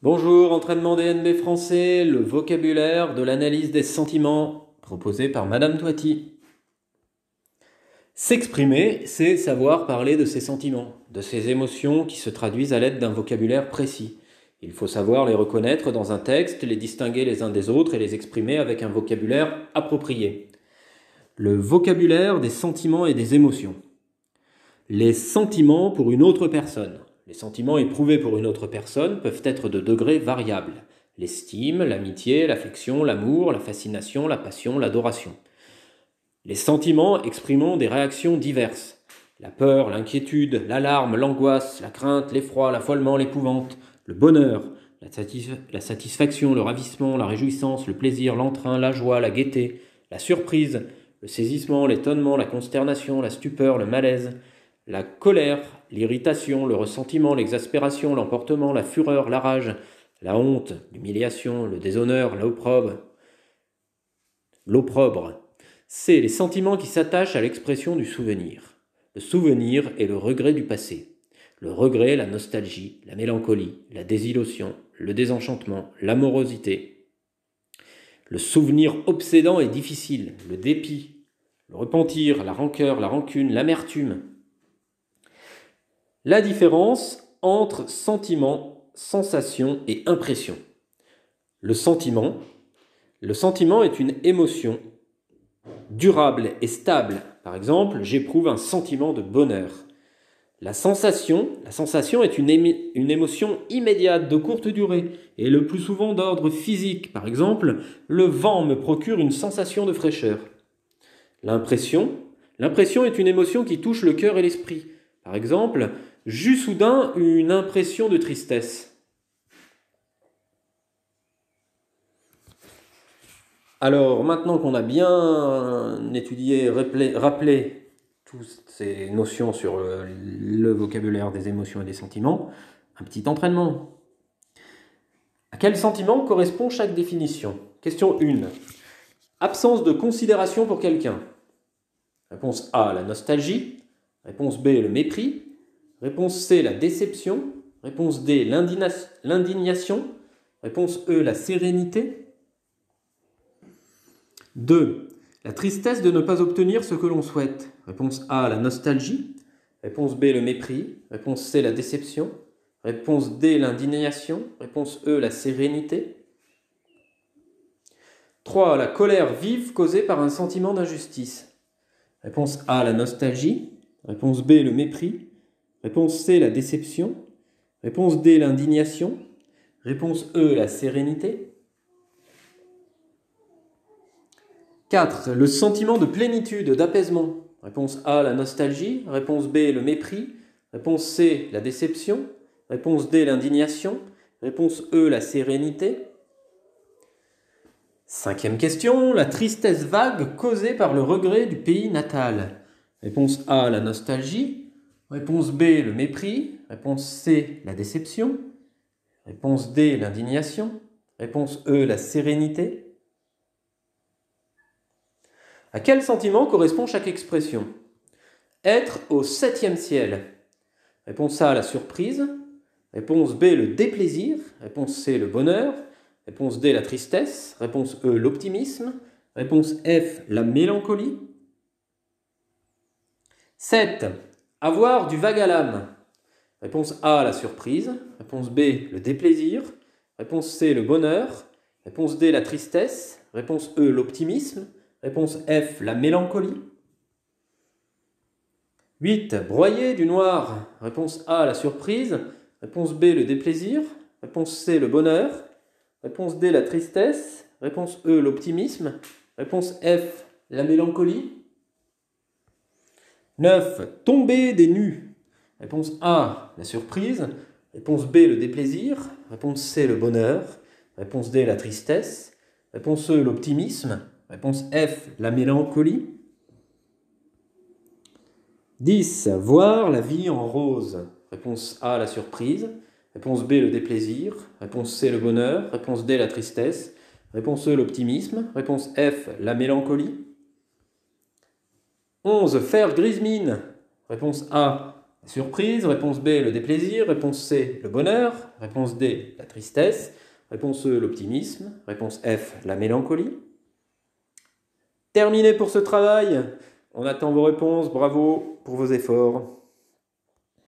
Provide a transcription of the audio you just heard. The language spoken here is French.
Bonjour, entraînement DNB français, le vocabulaire de l'analyse des sentiments, proposé par Madame Toiti. S'exprimer, c'est savoir parler de ses sentiments, de ses émotions qui se traduisent à l'aide d'un vocabulaire précis. Il faut savoir les reconnaître dans un texte, les distinguer les uns des autres et les exprimer avec un vocabulaire approprié. Le vocabulaire des sentiments et des émotions. Les sentiments pour une autre personne. Les sentiments éprouvés pour une autre personne peuvent être de degrés variables. L'estime, l'amitié, l'affection, l'amour, la fascination, la passion, l'adoration. Les sentiments expriment des réactions diverses. La peur, l'inquiétude, l'alarme, l'angoisse, la crainte, l'effroi, l'affolement, l'épouvante, le bonheur, la satisfaction, le ravissement, la réjouissance, le plaisir, l'entrain, la joie, la gaieté, la surprise, le saisissement, l'étonnement, la consternation, la stupeur, le malaise, la colère, l'irritation, le ressentiment, l'exaspération, l'emportement, la fureur, la rage, la honte, l'humiliation, le déshonneur, l'opprobre. C'est les sentiments qui s'attachent à l'expression du souvenir. Le souvenir est le regret du passé. Le regret, la nostalgie, la mélancolie, la désillusion, le désenchantement, l'amorosité. Le souvenir obsédant et difficile, le dépit, le repentir, la rancœur, la rancune, l'amertume. La différence entre sentiment, sensation et impression. Le sentiment est une émotion durable et stable. Par exemple, j'éprouve un sentiment de bonheur. La sensation est une émotion immédiate, de courte durée, et le plus souvent d'ordre physique. Par exemple, le vent me procure une sensation de fraîcheur. L'impression est une émotion qui touche le cœur et l'esprit. Par exemple, j'eus soudain une impression de tristesse. Alors, maintenant qu'on a bien étudié, rappelé toutes ces notions sur le vocabulaire des émotions et des sentiments, un petit entraînement. À quel sentiment correspond chaque définition? Question 1. Absence de considération pour quelqu'un. Réponse A, la nostalgie. Réponse B, le mépris. Réponse C, la déception. Réponse D, l'indignation. Réponse E, la sérénité. 2. La tristesse de ne pas obtenir ce que l'on souhaite. Réponse A, la nostalgie. Réponse B, le mépris. Réponse C, la déception. Réponse D, l'indignation. Réponse E, la sérénité. 3. La colère vive causée par un sentiment d'injustice. Réponse A, la nostalgie. Réponse B, le mépris. Réponse C, la déception. Réponse D, l'indignation. Réponse E, la sérénité. 4. Le sentiment de plénitude, d'apaisement. Réponse A, la nostalgie. Réponse B, le mépris. Réponse C, la déception. Réponse D, l'indignation. Réponse E, la sérénité. 5e question. La tristesse vague causée par le regret du pays natal. Réponse A, la nostalgie. Réponse B, le mépris. Réponse C, la déception. Réponse D, l'indignation. Réponse E, la sérénité. À quel sentiment correspond chaque expression? Être au 7e ciel. Réponse A, la surprise. Réponse B, le déplaisir. Réponse C, le bonheur. Réponse D, la tristesse. Réponse E, l'optimisme. Réponse F, la mélancolie. 7. Avoir du vague à l'âme. Réponse A, la surprise. Réponse B, le déplaisir. Réponse C, le bonheur. Réponse D, la tristesse. Réponse E, l'optimisme. Réponse F, la mélancolie. 8. Broyer du noir. Réponse A, la surprise. Réponse B, le déplaisir. Réponse C, le bonheur. Réponse D, la tristesse. Réponse E, l'optimisme. Réponse F, la mélancolie. 9. Tomber des nues. Réponse A, la surprise. Réponse B, le déplaisir. Réponse C, le bonheur. Réponse D, la tristesse. Réponse E, l'optimisme. Réponse F, la mélancolie. 10. Voir la vie en rose. Réponse A, la surprise. Réponse B, le déplaisir. Réponse C, le bonheur. Réponse D, la tristesse. Réponse E, l'optimisme. Réponse F, la mélancolie. 11. Faire grise mine. Réponse A, La surprise. Réponse B, le déplaisir. Réponse C, le bonheur. Réponse D, la tristesse. Réponse E, l'optimisme. Réponse F, la mélancolie. Terminé pour ce travail. On attend vos réponses. Bravo pour vos efforts.